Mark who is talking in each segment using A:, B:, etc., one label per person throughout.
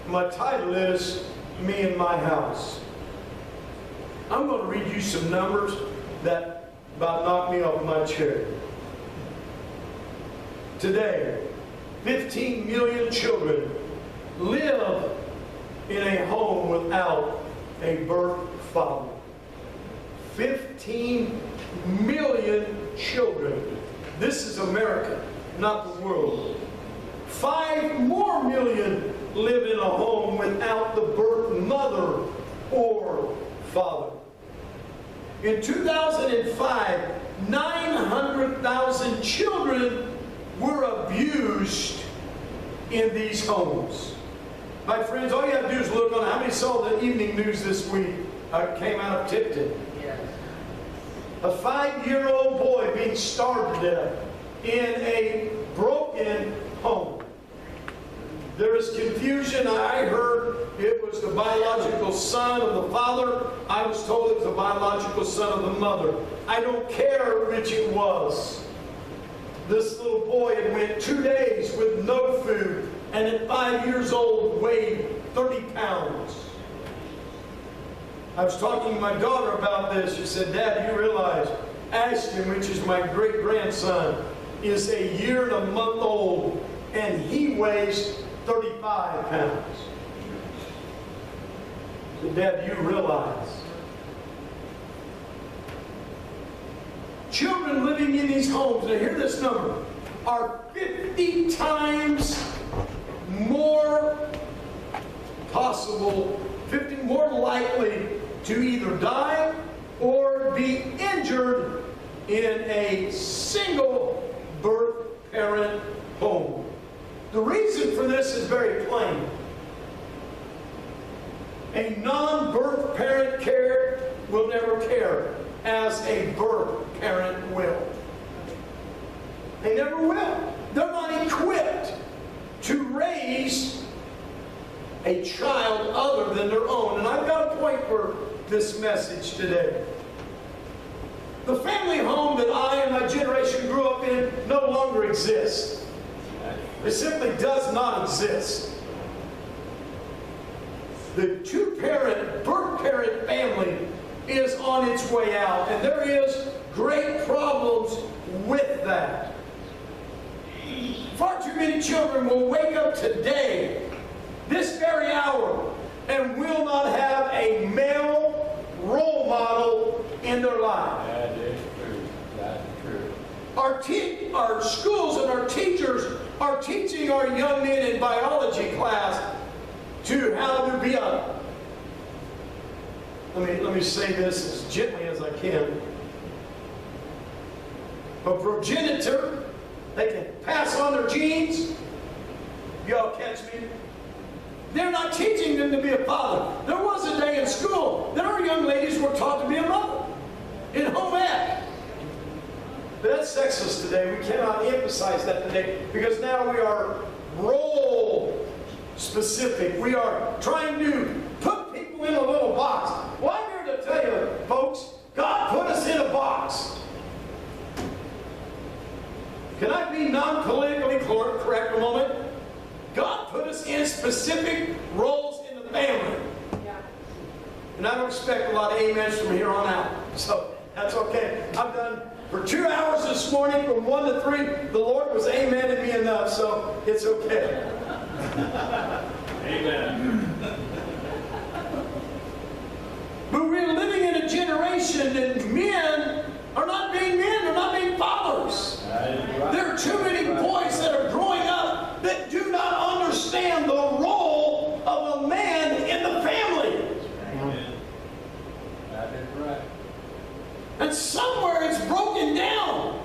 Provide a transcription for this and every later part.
A: My title is Me and My House. I'm going to read you some numbers that about knocked me off my chair. Today, 15 million children live in a home without a birth father. 15 million children. This is America, not the world. 5 more million live in a home without the birth mother or father. In 2005, 900,000 children were abused in these homes. My friends, all you have to do is look on how many saw the evening news this week. Came out of Tipton.
B: Yes.
A: A 5-year-old boy being starved to death in a broken home. There is confusion. I heard it was the biological son of the father. I was told it was the biological son of the mother. I don't care which it was. This little boy had went 2 days with no food, and at 5 years old weighed 30 pounds. I was talking to my daughter about this. She said, "Dad, you realize Ashton, which is my great-grandson, is a year and a month old, and he weighs 35 pounds. I said, "Dad, do you realize children living in these homes," now hear this number, are 50 times more possible, 50 more likely to either die or be injured in a single birth parent home. The reason for this is very plain. A non-birth parent will never care as a birth parent will. They never will. They're not equipped to raise a child other than their own. And I've got a point for this message today. The family home that I and my generation grew up in no longer exists. It simply does not exist. The two-parent, birth parent family is on its way out, and there is great problems with that. Far too many children will wake up today, this very hour, and will not have a male role model in their life.
C: That is true. That's true.
A: Our schools and our teachers are teaching our young men in biology class to how to be a, let me say this as gently as I can, a progenitor. They can pass on their genes. Y'all catch me? They're not teaching them to be a father. There was a day in school that our young ladies were taught to be a mother in home ec. But that's sexist today. We cannot emphasize that today because now we are role specific. We are trying to put people in a little box. Well, I'm here to tell you, folks, God put us in a box. Can I be non-politically correct a moment? God put us in specific roles in the family.
B: Yeah.
A: And I don't expect a lot of amens from here on out. So that's okay. I've done for 2 hours this morning from 1 to 3. The Lord was amening me enough, so it's okay.
C: Amen.
A: But we're living in a generation that men are not being men, they're not being fathers.
C: Right.
A: There are too many boys that are growing up that do not understand the role of a man in the family.
C: Amen. That is right.
A: And somewhere it's broken down.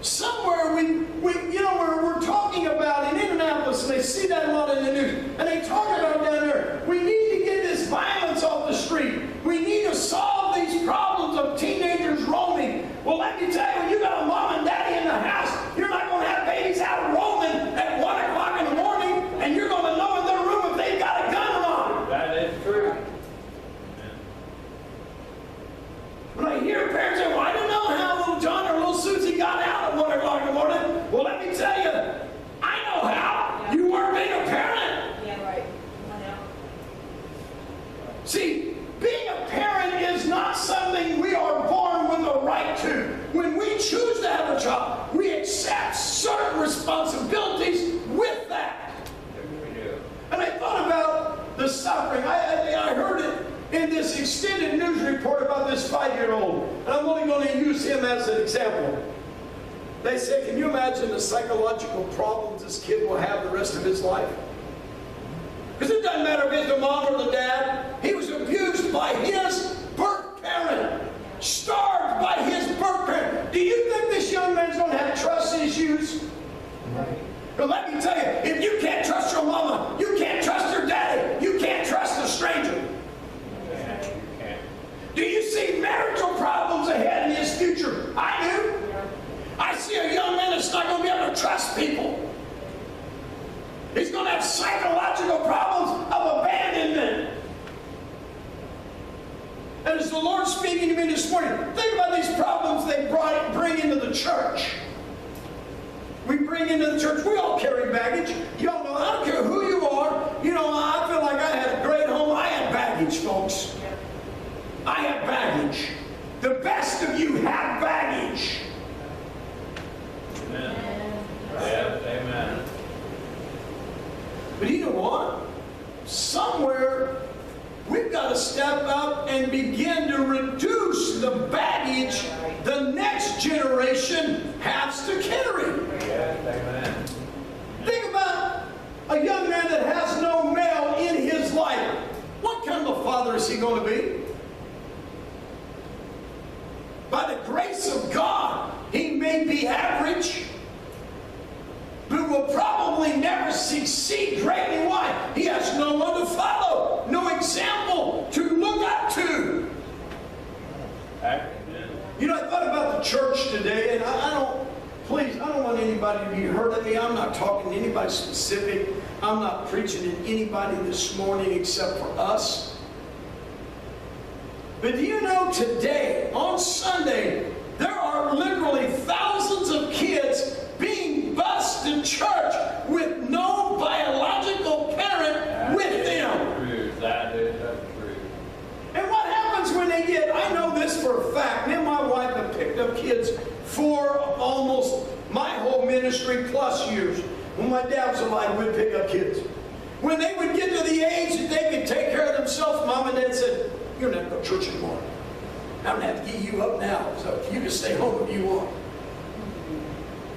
A: Somewhere we're talking about in Indianapolis, and they see that a lot in the news. And See, being a parent is not something we are born with a right to. When we choose to have a child, we accept certain responsibilities with that. And I thought about the suffering. I heard it in this extended news report about this 5-year-old. And I'm only going to use him as an example. They say, can you imagine the psychological problems this kid will have the rest of his life? Because it doesn't matter if it's the mom or the dad. He was abused by his birth parent. Starved by his birth parent. Do you think this young man's going to have trust issues? But let me tell you, if you can't trust your mama, you can't trust your daddy, you can't trust a stranger. Do you see marital problems ahead in his future? I do. I see a young man that's not going to be able to trust people. He's going to have psychological problems of abandonment. And as the Lord's speaking to me this morning, think about these problems they bring into the church. We bring into the church, we all carry baggage. You all know, I don't care who you are. You know, I feel like I had a great home. I had baggage, folks. I have baggage. The best of you have baggage.
C: Amen. Yeah, amen.
A: But you know what? Somewhere we've got to step up and begin to reduce the baggage the next generation has to carry.
C: Yeah, amen.
A: Think about a young man that has no male in his life. What kind of a father is he going to be? By the grace of God, he may be average, but will probably never succeed greatly. Why? He has no one to follow, no example to look up to.
C: Amen.
A: You know, I thought about the church today, and I don't want anybody to be hurt at me. I'm not talking to anybody specific. I'm not preaching to anybody this morning except for us. But do you know today, on Sunday, there are literally thousands of kids being bused to church with no biological parent with them.
C: That is true.
A: And what happens when they get, I know this for a fact, me and my wife have picked up kids for almost my whole ministry plus years. When my dad was alive, we'd pick up kids. When they would get to the age that they could take care of themselves, Mom and Dad said, you're not going to go to church anymore. I'm going to have to get you up now, so you can stay home if you want.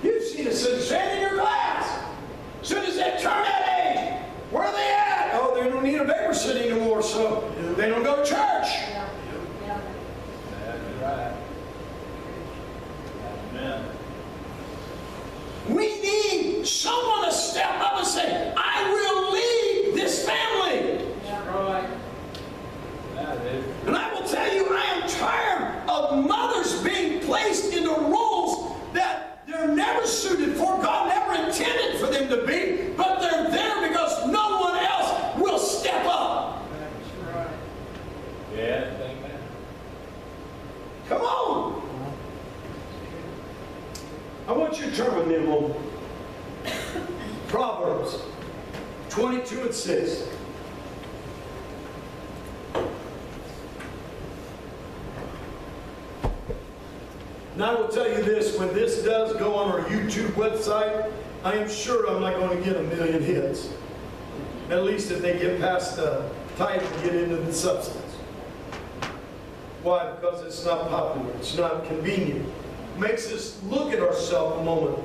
A: You've seen us stand in your class. As soon as they turn that age, where are they at? Oh, they don't need a babysitter anymore, so they don't go to church.
C: That's right. Amen.
A: We need someone to step up and say, I will lead this family.
C: That's right. That is true.
A: And I will tell you, I am tired of mothers being placed into roles that they're never suited for. God never intended for them to be, but they're there because no one else will step up.
C: That's right. Yes, amen.
A: Come on. I want you to turn with me a moment. Proverbs 22:6. And I will tell you this, when this does go on our YouTube website, I am sure I'm not going to get 1 million hits. At least if they get past the title and get into the substance. Why? Because it's not popular. It's not convenient. It makes us look at ourselves a moment.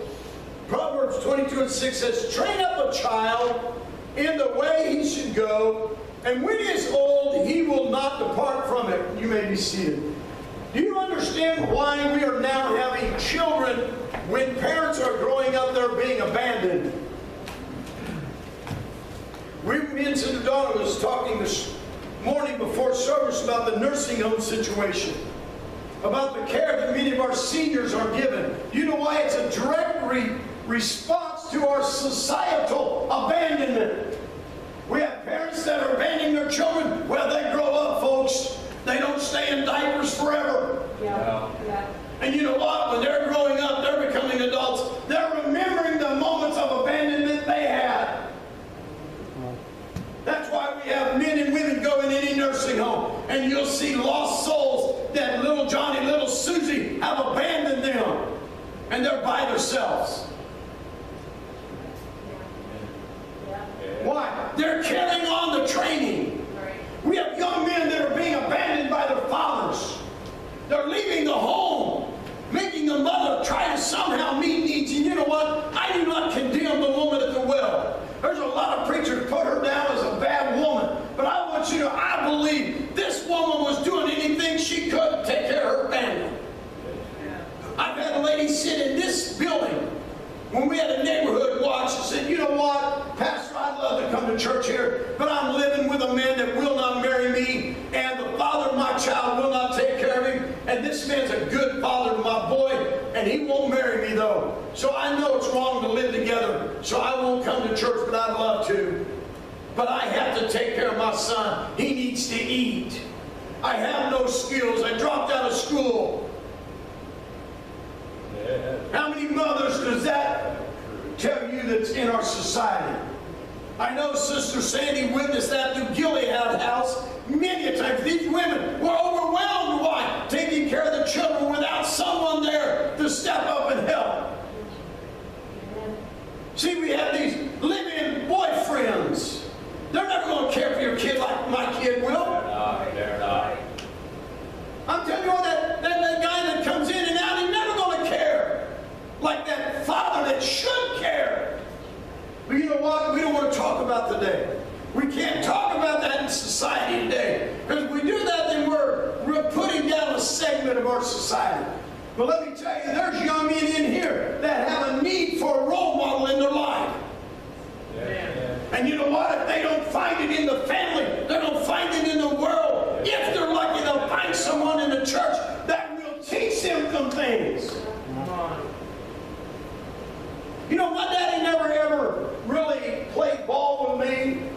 A: Proverbs 22:6 says, train up a child in the way he should go, and when he is old, he will not depart from it. You may be seated. Do you understand why we are now having children when parents are growing up, they're being abandoned? We mentioned, Donna was talking this morning before service about the nursing home situation, about the care that many of our seniors are given. You know why? It's a direct response to our societal abandonment. We have parents that are abandoning their children. Well, they grow up, folks. They don't stay in diapers forever.
C: Yeah.
A: And you know what? When they're growing up, they're becoming adults. They're remembering the moments of abandonment they had. That's why we have men and women go in any nursing and you'll see lost souls that little Johnny, little Susie have abandoned them. And they're by themselves. Why? They're carrying on the training. We have young men that are being abandoned by their fathers. They're leaving the home, making the mother try to somehow meet needs. And you know what? I do not condemn the woman at the well. There's a lot of preachers put her down as a bad woman. But I want you to know, I believe this woman was doing anything she could to take care of her family. I've had a lady sit in this building when we had a neighborhood watch and said, you know what, Pastor, I'd love to come to church here, but I'm living with a man that will not marry me, and the father of my child will not take care of him, and this man's a good father to my boy, and he won't marry me though. So I know it's wrong to live together, so I won't come to church, but I'd love to. But I have to take care of my son. He needs to eat. I have no skills. I dropped out of school. How many mothers does that tell you that's in our society? I know Sister Sandy witnessed that through Gilead House many times. These women were overwhelmed. Why? Taking care of the children without someone there to step up and help. See, we have these live-in boyfriends. They're never going to care for your kid like my kid will.
C: They're not.
A: I'm telling you what, that guy that comes in and out, he's never going to care like that father that should care. But you know what? We don't want to talk about today. We can't talk about that in society today. Because if we do that, then we're putting down a segment of our society. But let me tell you, there's young men in here that have a need for a role model in their life. And you know what? If they don't find it in the family, they don't find it in the world. If they're lucky, they'll find someone in the church that will teach them some things. You know, my daddy never ever really played ball with me.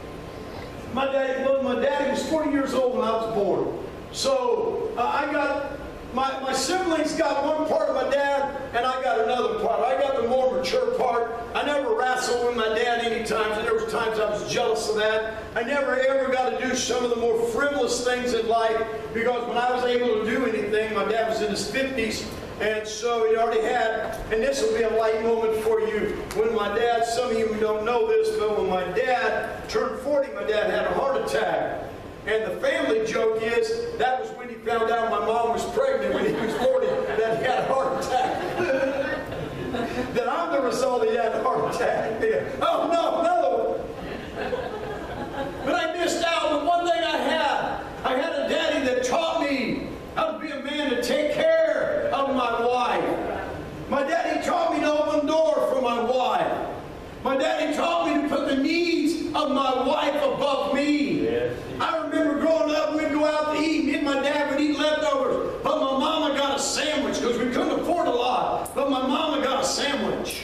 A: My daddy was 40 years old when I was born. So I got my siblings got one part of my dad, and I got another part. I got the more mature part. I never wrestled with my dad any times, and there was times I was jealous of that. I never ever got to do some of the more frivolous things in life, because when I was able to do anything, my dad was in his 50s, and so he already had, and this will be a light moment for you. When my dad, some of you don't know this, but when my dad turned 40, my dad had a heart attack. And the family joke is, that was when he found out my mom was pregnant when he was 40, that he had a heart attack. That I'm the result he had a heart attack. Yeah. Oh, no. But I missed out. But one thing I had a daddy that taught me how to be a man to take care of my wife. My daddy taught me to open the door for my wife. My daddy taught me to put the needs of my wife above me. Yes. I remember growing up, we'd go out to eat, me and my dad would eat leftovers. But my mama got a sandwich because we couldn't afford a lot. But my mama got a sandwich.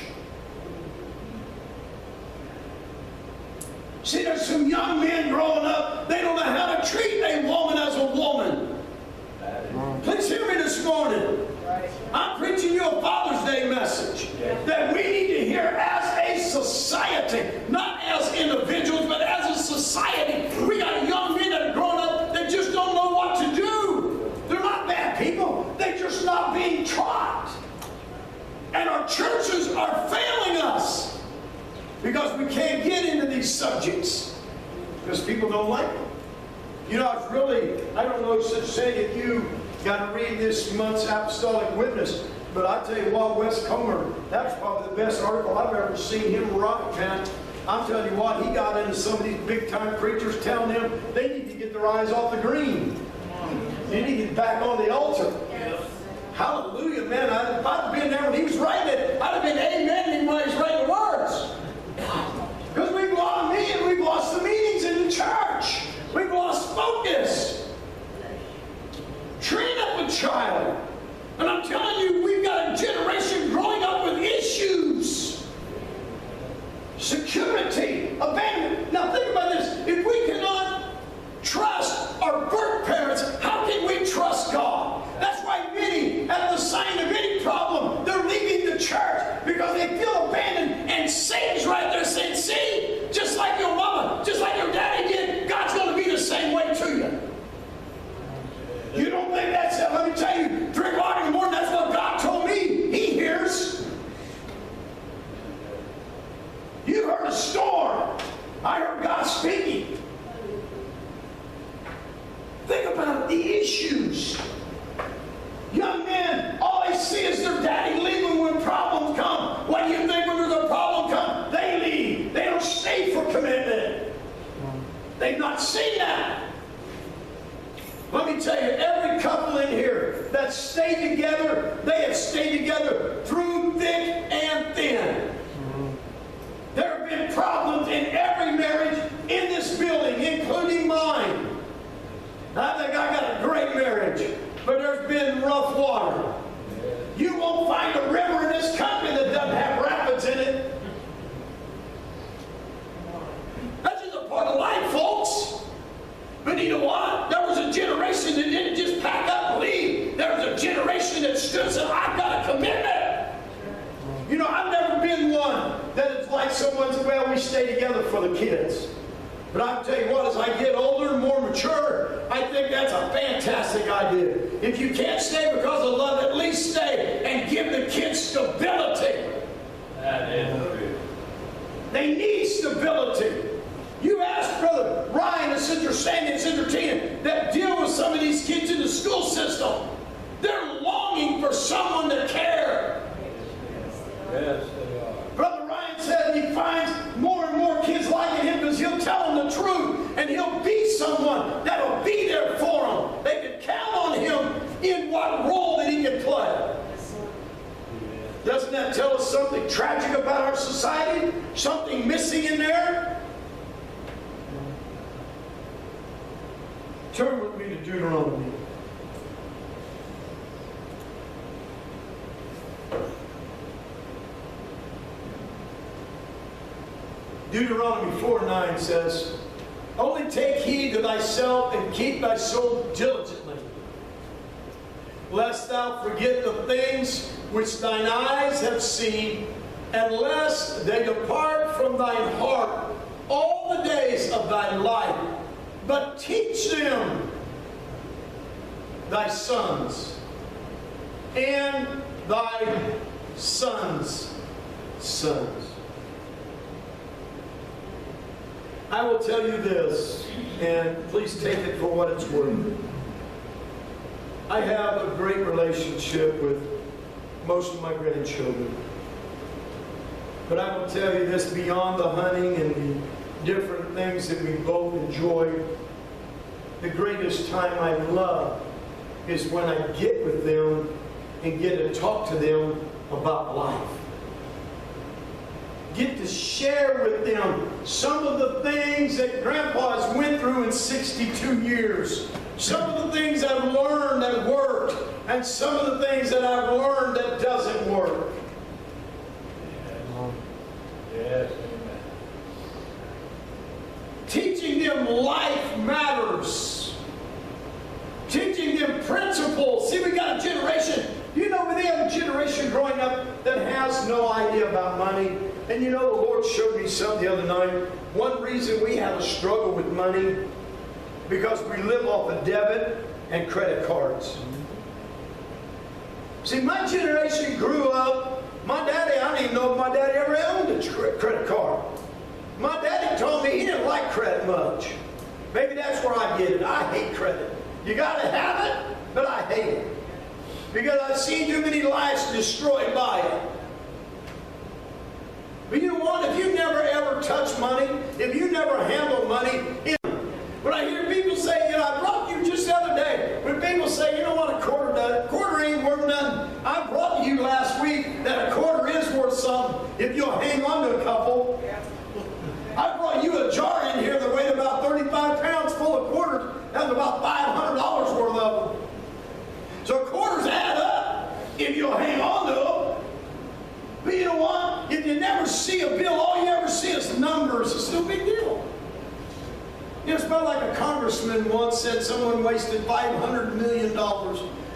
A: See, there's some young men growing up, they don't know how to treat a woman as a woman. Please hear me this morning. I'm preaching you a Father's Day message that we need to hear as a society, not as individuals, but as a society. We got young men that are growing up that just don't know what to do. They're not bad people. They're just not being taught. And our churches are failing us because we can't get into these subjects because people don't like them. You know, I don't know such thing if you got to read this month's Apostolic Witness, but I tell you what, Wes Comer, that's probably the best article I've ever seen him rock, man. I'm telling you what, he got into some of these big-time preachers telling them they need to get their eyes off the green. They need to get back on the altar. Yes. Hallelujah, man. If I'd have been there when he was writing it, I'd have been amen when he was writing the words. Because we've lost the meetings in the church. We've lost focus. Train up a child. And I'm telling you, we've got a generation growing up with issues. Security, abandonment. Now think about this. If we cannot trust our birth parents, how can we trust God? That's why many, at the sign of any problem, they're leaving the church because they issues. Young men, all they see is their daddy leaving when problems come. What do you think when there's a problem come? They leave. They don't stay for commitment. They've not seen that. Let me tell you, every couple in here that stayed together, they have stayed together through thick and thin. There have been problems in every marriage in this building, including mine. I think I got a great marriage, but there's been rough water. You won't find a river in this country that doesn't have rapids in it. That's just a part of life, folks. But you know what? There was a generation that didn't just pack up and leave. There was a generation that stood and said, I've got a commitment. You know, I've never been one that it's like someone's, well, we stay together for the kids. But I'll tell you what, as I get older and more mature, I think that's a fantastic idea. If you can't stay because of love, at least stay and give the kids stability.
C: That is true.
A: They need stability. You ask Brother Ryan and Sister Sandy and Sister Tina that deal with some of these kids in the school system. They're longing for someone to care.
C: Yes, they are.
A: Brother Ryan said he finds more and more kids liking him because he'll tell them the truth and he'll be someone that'll be there for them. They can count on him in what role that he can play. Doesn't that tell us something tragic about our society? Something missing in there? Turn with me to Deuteronomy. Deuteronomy 4:9 says, only take heed to thyself and keep thy soul diligently, lest thou forget the things which thine eyes have seen, and lest they depart from thine heart all the days of thy life. But teach them thy sons and thy sons' sons. I will tell you this, and please take it for what it's worth. I have a great relationship with most of my grandchildren. But I will tell you this, beyond the hunting and the different things that we both enjoy, the greatest time I love is when I get with them and get to talk to them about life. Get to share with them some of the things that Grandpa has went through in 62 years. Some of the things I've learned that worked, and some of the things that I've learned that doesn't work.
C: Yes.
A: Teaching them life matters. Teaching them principles. See, we got a generation, you know, we have a generation growing up that has no idea about money. And you know, the Lord showed me something the other night. One reason we have a struggle with money, because we live off of debit and credit cards. See, my generation grew up, my daddy, I don't even know if my daddy ever owned a credit card. My daddy told me he didn't like credit much. Maybe that's where I get it. I hate credit. You got to have it, but I hate it. Because I've seen too many lives destroyed by it. But you know what? If you never ever touch money, if you never handle money, when I hear people say, you know, I brought you just the other day, when people say, you know what, a quarter ain't worth nothing. I brought you last week that a quarter is worth something if you'll hang on to a couple. I brought you a jar in here that weighed about 35 pounds full of quarters. That was about $500 worth of them. So quarters add up if you'll hang on to them. But you know what? If you never see a bill, all you ever see is numbers. It's no big deal. You know, it's about like a congressman once said someone wasted $500 million.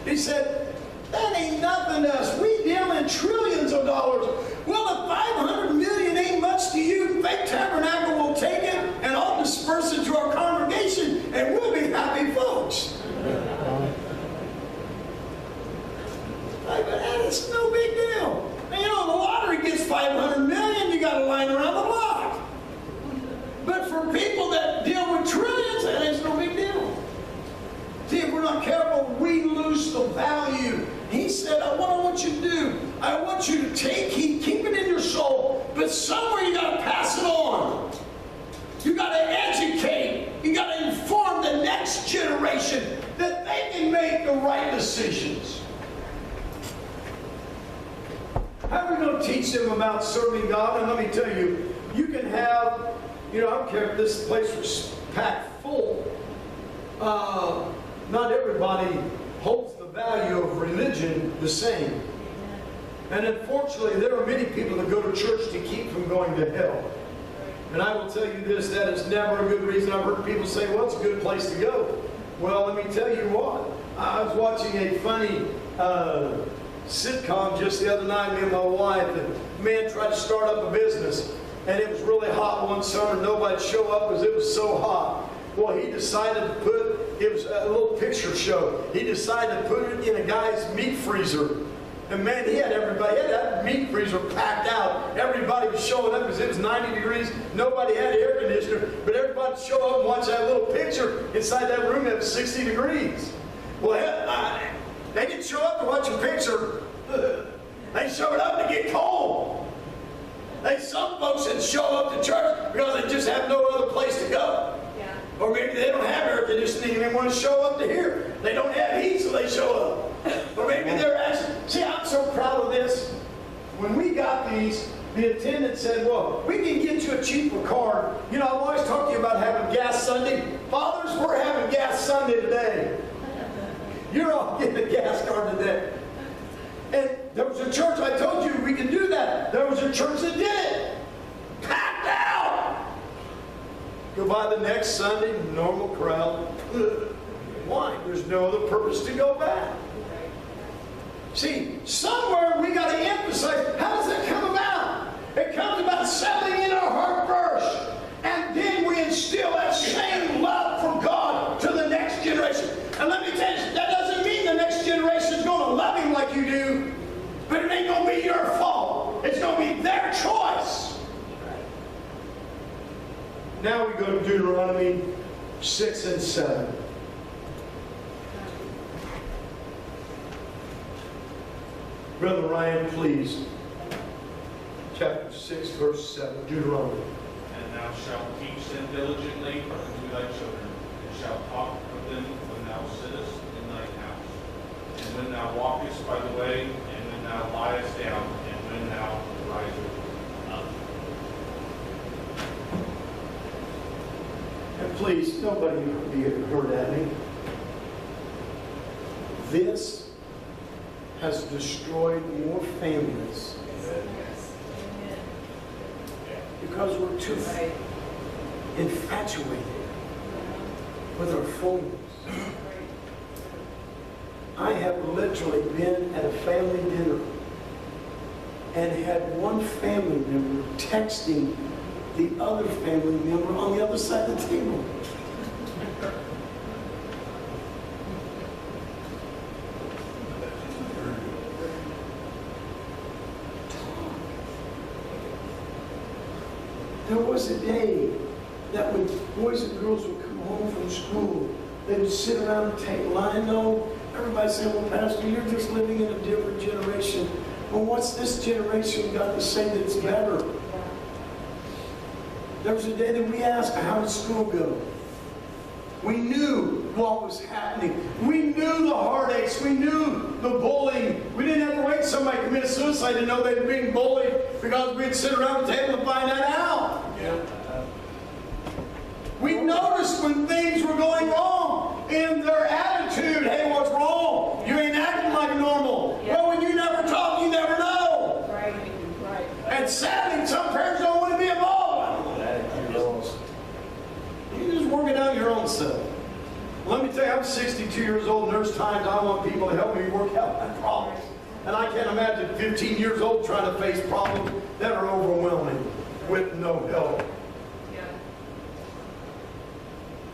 A: He said, that ain't nothing to us. We deal in trillions of dollars. Well, if 500 million ain't much to you, Faith Tabernacle will take it and I'll disperse it to our congregation and we'll be happy folks. But it's no big deal. And you know, the lottery gets 500 million, you got a line around the block. But for people that deal with trillions, that ain't no big deal. See, if we're not careful, said, what I want you to do, I want you to keep it in your soul, but somewhere you got to pass it on. You got to educate. You got to inform the next generation that they can make the right decisions. How are we going to teach them about serving God? And let me tell you, you can have, I don't care if this place was packed full. Not everybody holds the value of religion the same. And unfortunately, there are many people that go to church to keep from going to hell. And I will tell you this, that is never a good reason. I've heard people say, well, it's a good place to go. Well, let me tell you what. I was watching a funny sitcom just the other night, me and my wife, and a man tried to start up a business. And it was really hot one summer. Nobody'd show up because it was so hot. Well, he decided to it was a little picture show. He decided to put it in a guy's meat freezer. And man, he had that meat freezer packed out. Everybody was showing up because it was 90 degrees. Nobody had air conditioner, but everybody would show up and watch that little picture inside that room that was 60 degrees. Well, they didn't show up to watch a picture. They showed up to get cold. Some folks that show up to church because they just have no other place to go. Yeah. Or maybe they don't have air conditioning and they want to show up to here. They don't have heat, so they show up. Or maybe they're actually, see, I'm so proud of this. When we got these, the attendant said, well, we can get you a cheaper card. I've always talked to you about having gas Sunday. Fathers, we're having gas Sunday today. You're all getting a gas card today. And there was a church, I told you we could do that. There was a church that did it. Packed out. Go by the next Sunday, normal crowd. Why? There's no other purpose to go back. See, somewhere we got to emphasize, how does that come about? It comes about settling in our heart first. And then we instill that same love for God to the next generation. And let me tell you, that doesn't mean the next generation is going to love Him like you do. But it ain't going to be your fault. It's going to be their choice. Now we go to Deuteronomy 6 and 7. Brother Ryan, please. Chapter 6, verse 7, Deuteronomy.
B: And thou shalt teach them diligently unto thy children, and shalt talk of them when thou sittest in thy house, and when thou walkest by the way, and when thou liest down, and when thou risest up.
A: And please, nobody be hurt at me. This has destroyed more families because we're too infatuated with our phones. I have literally been at a family dinner and had one family member texting the other family member on the other side of the table. There was a day that when boys and girls would come home from school, they would sit around the table. I know everybody said, well, Pastor, you're just living in a different generation. Well, what's this generation got to say that's better? There was a day that we asked, how did school go? We knew what was happening. We knew the heartaches. We knew the bullying. We didn't have to wait for somebody to commit suicide to know they were being bullied because we'd sit around the table and find that out. Yeah. We noticed when things were going wrong in their attitude. Hey, what's wrong? You ain't acting like normal. Yeah. Well, when you never talk, you never know. Right. And sadly, some parents don't want to be involved. You just work it out your own self. Let me tell you, I'm 62 years old, and there's times I want people to help me work out my problems. And I can't imagine 15 years old trying to face problems that are overwhelming with no help. Yeah.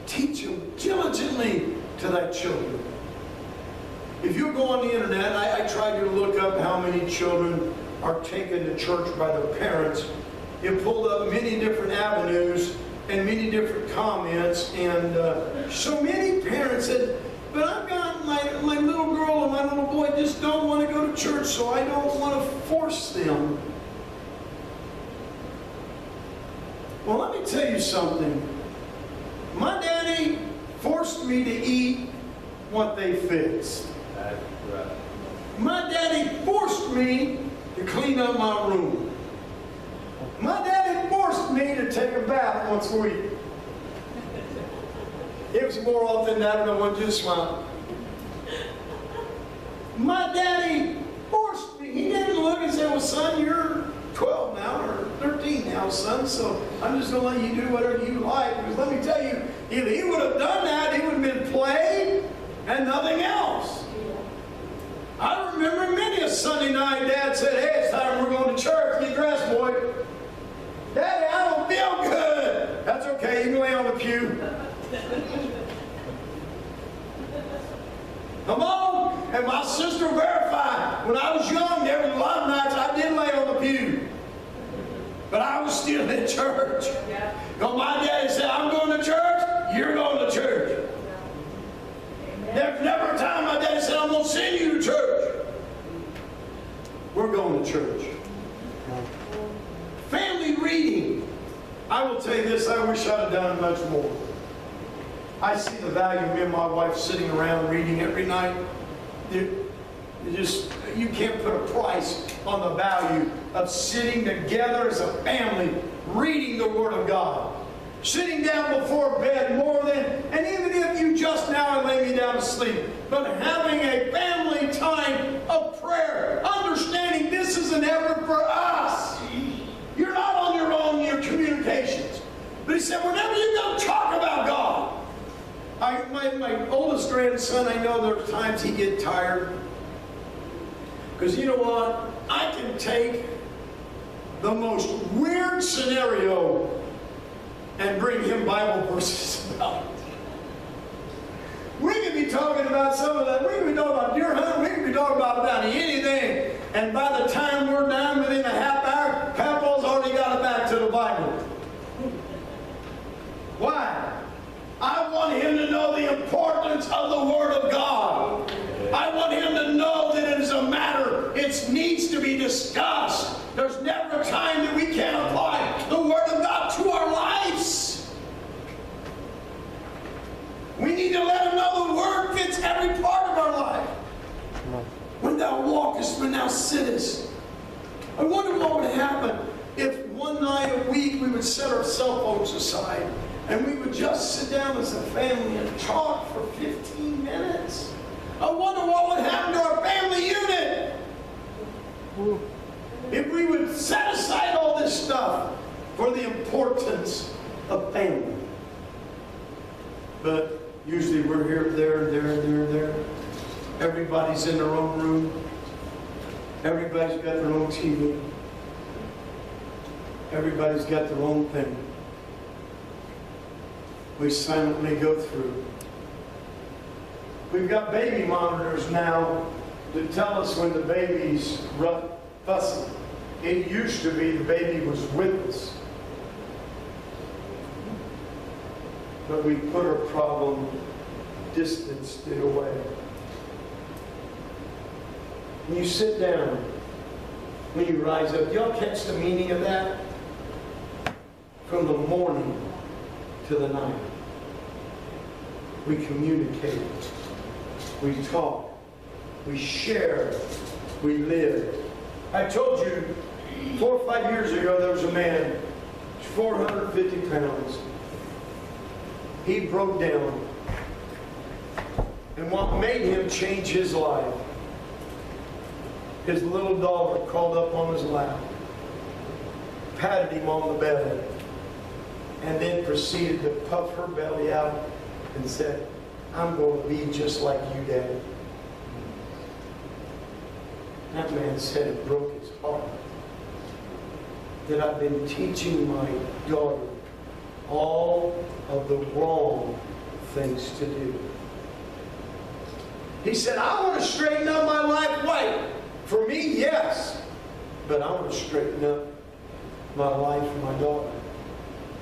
A: Teach them diligently to thy children. If you go on the internet, I tried to look up how many children are taken to church by their parents. It pulled up many different avenues and many different comments, and so many parents said, but I've got my little girl and my little boy just don't want to go to church, so I don't want to force them. Well, let me tell you something. My daddy forced me to eat what they fixed.
C: That's right.
A: My daddy forced me to clean up my room. My daddy forced me to take a bath once a week. It was more often than that, and I want you to smile. My daddy forced me. He didn't look and say, well, son, you're 12 now, or 13 now, son, so I'm just going to let you do whatever you like. Because let me tell you, if he would have done that, it would have been play and nothing else. I remember many a Sunday night, Dad said, hey, it's time, we're going to church. Get dressed, boy. Daddy, I don't feel good. That's okay, you can lay on the pew. Come on. And my sister verified. When I was young, there was a lot of nights I did lay on the pew. But I was still in church.
D: Yeah.
A: Because my daddy said, I'm going to church, you're going to church.
D: Amen.
A: There's never a time my daddy said, I'm going to send you to church. We're going to church. Family reading. I will tell you this, I wish I'd have done much more. I see the value of me and my wife sitting around reading every night. You can't put a price on the value of sitting together as a family, reading the Word of God. Sitting down before bed more than, and even if you just now lay me down to sleep, but having a family time of prayer, understanding this is an effort for us. You're not on your own in your communications. But he said, whenever you go talk about God, my oldest grandson, I know there are times he gets tired. Because you know what? I can take the most weird scenario and bring him Bible verses about it. We could be talking about some of that. We could be talking about deer hunting. We could be talking about anything. And by the time we're done within a half hour, Papa's already got it back to the Bible. Why? I want him to know the importance of the Word of God. I want him to know that it is a matter, it needs to be discussed. There's never a time that we can't apply the Word of God to our lives. We need to let him know the Word fits every part of our life. When thou walkest, when thou sittest. I wonder what would happen if one night a week we would set our cell phones aside and we would just sit down as a family and talk for 15 minutes. I wonder what would happen to our family unit if we would set aside all this stuff for the importance of family. But usually we're here, there. Everybody's in their own room. Everybody's got their own TV. Everybody's got their own thing. We silently go through. We've got baby monitors now that tell us when the baby's fussing. It used to be the baby was with us. But we put our problem, distanced it away. When you sit down, when you rise up, y'all catch the meaning of that? From the morning to the night. We communicate. We talk. We share. We live. I told you 4 or 5 years ago there was a man, 450 pounds. He broke down. And what made him change his life, his little daughter crawled up on his lap, patted him on the belly, and then proceeded to puff her belly out and said, I'm going to be just like you, Daddy. That man said it broke his heart that I've been teaching my daughter all of the wrong things to do. He said, I want to straighten up my life white. For me, yes. But I want to straighten up my life for my daughter.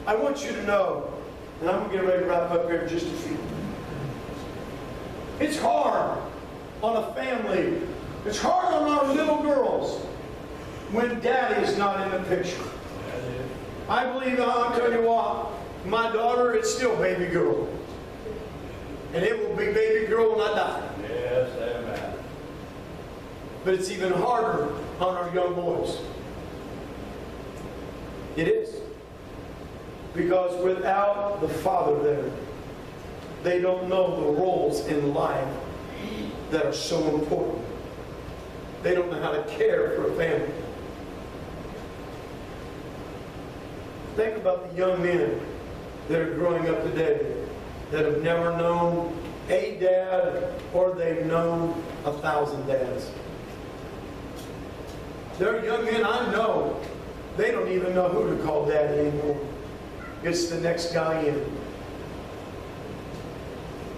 A: I want you to know, and I'm going to get ready to wrap up here in just a few. It's hard on a family. It's hard on our little girls when daddy is not in the picture. I believe, I'll tell you what, my daughter is still baby girl. And it will be baby girl when I die.
C: Yes, amen.
A: But it's even harder on our young boys. It is. Because without the father there, they don't know the roles in life that are so important. They don't know how to care for a family. Think about the young men that are growing up today that have never known a dad or they've known 1,000 dads. There are young men I know, they don't even know who to call dad anymore. It's the next guy in.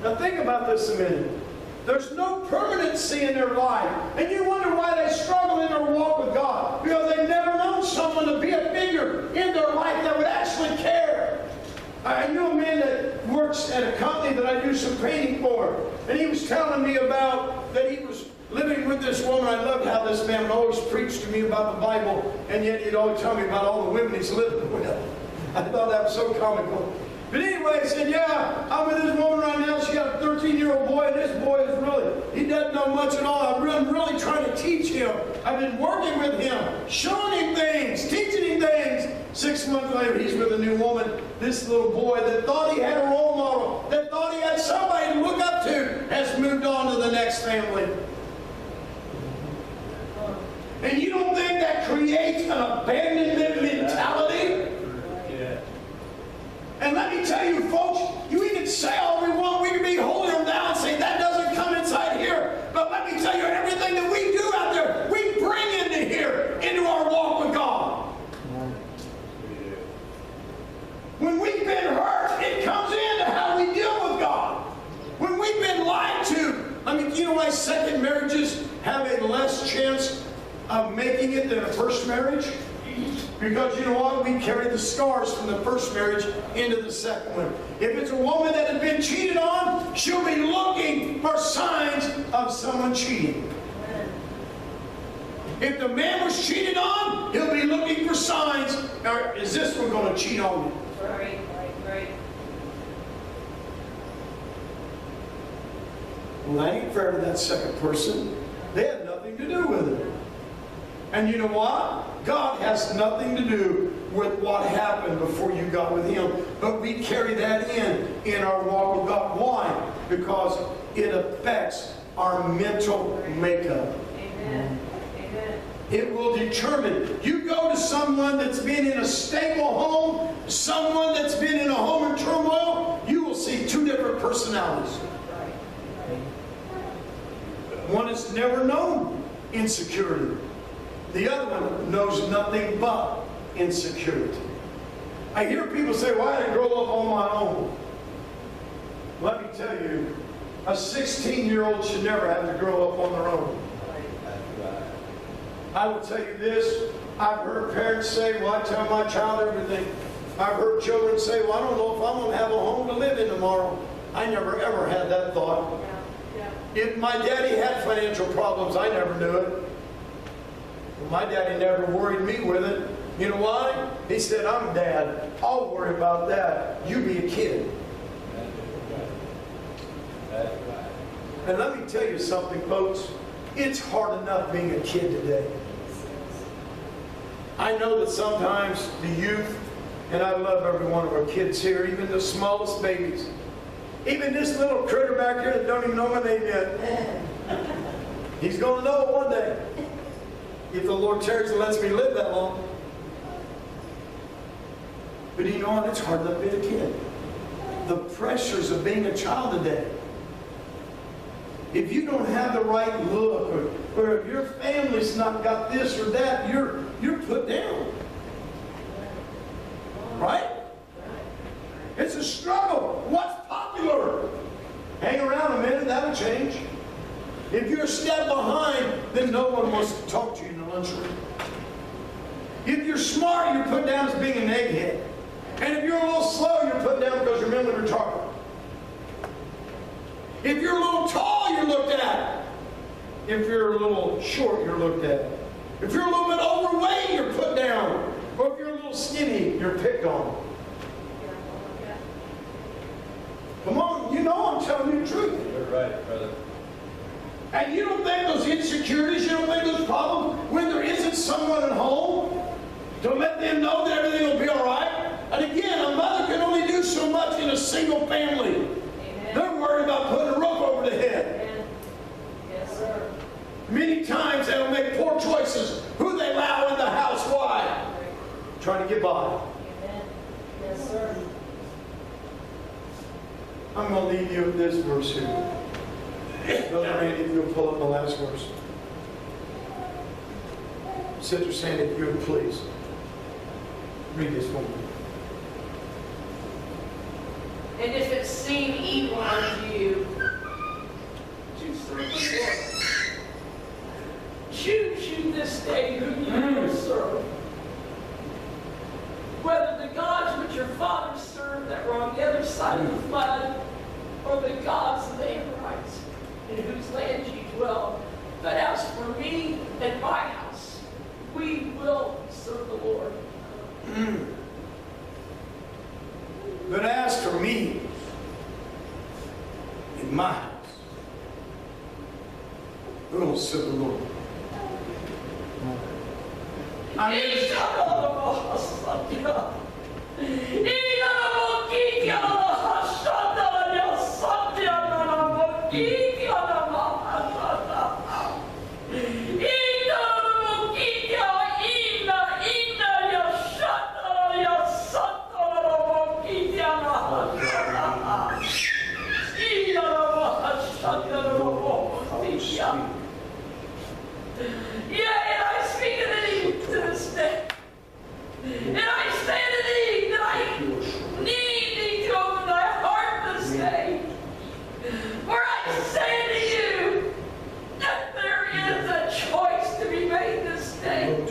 A: Now think about this a minute. There's no permanency in their life. And you wonder why they struggle in their walk with God. Because they've never known someone to be a figure in their life that would actually care. I knew a man that works at a company that I do some painting for. And he was telling me about that he was living with this woman. I loved how this man would always preach to me about the Bible. And yet he'd always tell me about all the women he's living with. I thought that was so comical. But anyway, he said, yeah, I'm with this woman right now. She got a 13-year-old boy, and this boy is really, he doesn't know much at all. I'm really trying to teach him. I've been working with him, showing him things, teaching him things. 6 months later, he's with a new woman. This little boy that thought he had a role model, that thought he had somebody to look up to, has moved on to the next family. And you don't think that creates an abandonment mentality? And let me tell you, folks, we can say all we want. We can be holding them down and say that doesn't come inside here. But let me tell you, everything that we do out there, we bring into here, into our walk with God. When we've been hurt, it comes into how we deal with God. When we've been lied to, I mean, you know why second marriages have a less chance of making it than a first marriage? Because you know what? We carry the scars from the first marriage into the second one. If it's a woman that has been cheated on, she'll be looking for signs of someone cheating. If the man was cheated on, he'll be looking for signs. Now, is this one going to cheat on me?
D: Right.
A: Well, that ain't fair to that second person. They had nothing to do with it. And you know what? God has nothing to do with what happened before you got with Him. But we carry that in our walk with God. Why? Because it affects our mental makeup.
D: Amen.
A: It will determine. You go to someone that's been in a stable home, someone that's been in a home in turmoil, you will see two different personalities. One has never known insecurity. The other one knows nothing but insecurity. I hear people say, well, I didn't grow up on my own. Let me tell you, a 16-year-old should never have to grow up on their own. I will tell you this, I've heard parents say, well, I tell my child everything. I've heard children say, well, I don't know if I'm going to have a home to live in tomorrow. I never ever had that thought. If my daddy had financial problems, I never knew it. My daddy never worried me with it. You know why? He said, I'm dad. I'll worry about that. You be a kid. And let me tell you something, folks. It's hard enough being a kid today. I know that sometimes the youth, and I love every one of our kids here, even the smallest babies, even this little critter back here that don't even know my name yet, he's going to know it one day. If the Lord tarries and lets me live that long. But you know what? It's hard enough being a kid. The pressures of being a child today. If you don't have the right look, or if your family's not got this or that, you're put down. Right? It's a struggle. What's popular? Hang around a minute, that'll change. If you're a step behind, then no one wants to talk to you in the lunchroom. If you're smart, you're put down as being an egghead. And if you're a little slow, you're put down because you're mentally retarded. If you're a little tall, you're looked at. If you're a little short, you're looked at. If you're a little bit overweight, you're put down. Or if you're a little skinny, you're picked on. Come on, you know I'm telling you the truth.
C: You're right, brother.
A: And you don't think those insecurities, you don't think those problems, when there isn't someone at home to let them know that everything will be all right. And again, a mother can only do so much in a single family.
D: Amen.
A: They're worried about putting a roof over the head.
D: Amen. Yes, sir.
A: Many times they'll make poor choices. Who they allow in the house, why? Trying to get by.
D: Amen. Yes, sir.
A: I'm going to leave you with this verse here. Brother Randy, if you'll pull up the last verse. Sister Sandy, if you would please. Read this one.
E: And if it seem evil unto you to serve the Lord, choose you this day whom you will serve. Whether the gods which your fathers served that were on the other side of the flood, or the gods of the Amorites, in whose land ye dwell. But as for me and my house, we will serve the Lord.
A: But as for me, in my house, we're going to serve the Lord. I mean,
E: and I speak of thee to this day. And I say to thee that I need thee to open thy heart this day. For I say to you that there is a choice to be made this day.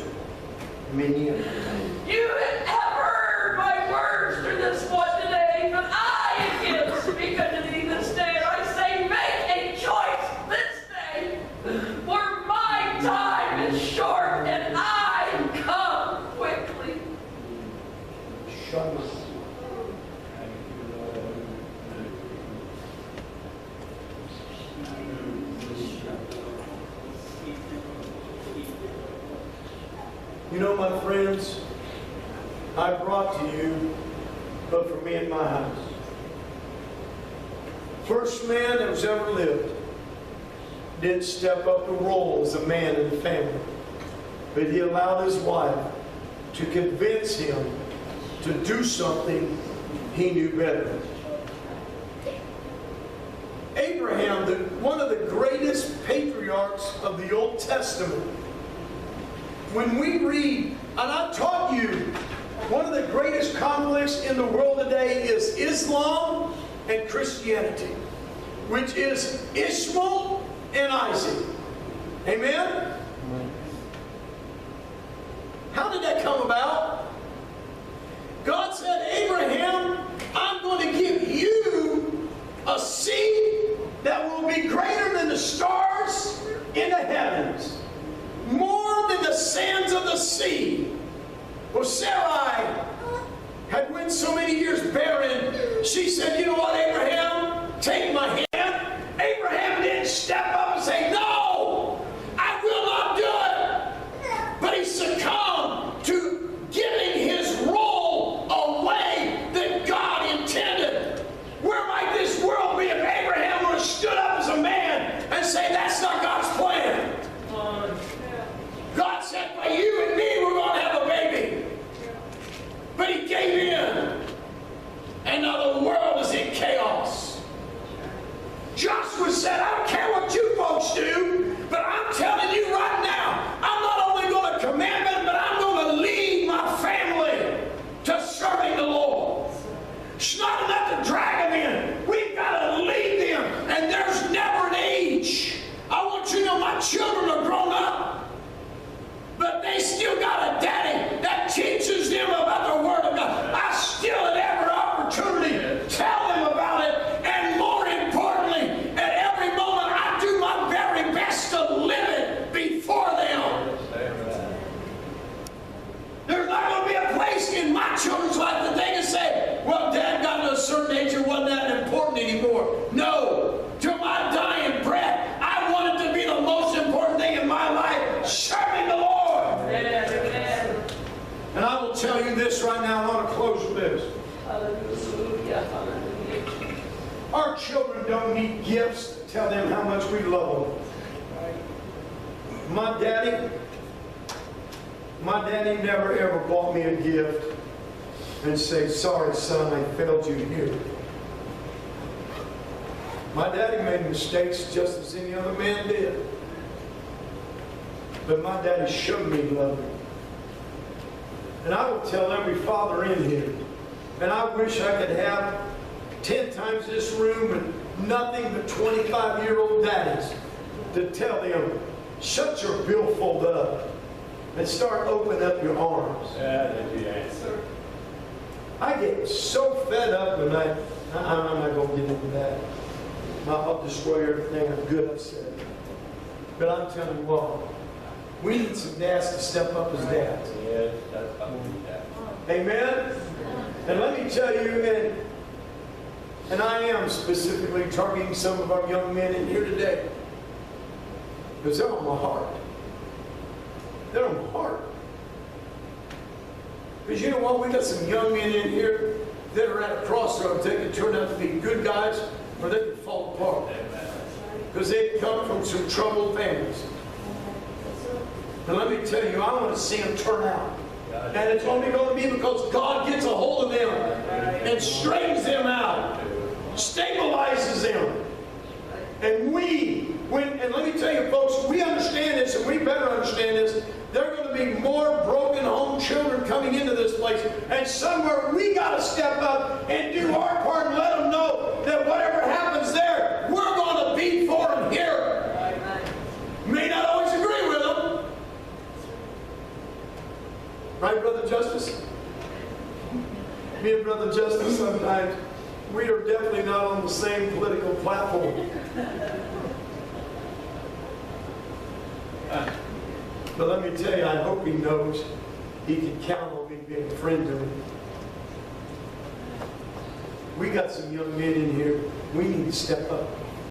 E: You have heard my words through this one today, but I again speak unto thee this day, and I say, make a choice this day, for my time is short, and I come quickly.
A: you know, my friends, I brought to you, but for me and my house. First man that was ever lived didn't step up the role as a man in the family, but he allowed his wife to convince him to do something he knew better. Abraham, one of the greatest patriarchs of the Old Testament, when we read, and I taught you, one of the greatest conflicts in the world today is Islam and Christianity, which is Ishmael and Isaac. Amen? How did that come about? God said, Abraham, I'm going to give you a seed that will be greater than the stars in the heavens, more than the sands of the sea. Well, Sarai had been so many years barren, she said, you know what, Abraham, take my hand. Abraham didn't step up and say, no, I will not do it. But he succumbed to giving his role away that God intended. Where might this world be if Abraham would have stood up as a man and say, that's not God's plan? God said, by you and me, we're going to have a baby. But he gave in. And now the world is in chaos. anymore. No, till my dying breath, I want it to be the most important thing in my life, serving the Lord.
E: Amen.
A: And I will tell you this right now, I want to close with this.
E: Hallelujah. Hallelujah.
A: Our children don't need gifts to tell them how much we love them. My daddy never ever bought me a gift and say, sorry son, I failed you here. My daddy made mistakes just as any other man did. But my daddy showed me love. And I will tell every father in here, and I wish I could have 10 times this room and nothing but 25-year-old daddies to tell them, shut your billfold up and start opening up your arms.
C: Answer.
A: I get so fed up when I'm not going to get into that. I'll destroy everything I'm good at said. But I'm telling you what, we need some dads to step up as dads.
C: Yes, that's how we do that.
A: Amen? And let me tell you, and I am specifically targeting some of our young men in here today, because they're on my heart. They're on my heart. Because you know what? We got some young men in here that are at a crossroads. They can turn out to be good guys, or they can fall apart. Because they come from some troubled families. And let me tell you, I want to see them turn out. And it's only going to be because God gets a hold of them and straightens them out, stabilizes them. And and let me tell you folks, we understand this and we better understand this. There are going to be more broken home children coming into this place. And somewhere we got to step up and do our part and let them know that whatever happens there, we're going to be for them here. May not always agree with them. Right, Brother Justice? Me and Brother Justice sometimes, we are definitely not on the same political platform. But let me tell you, I hope he knows he can count on me being a friend to him. We got some young men in here. We need to step up.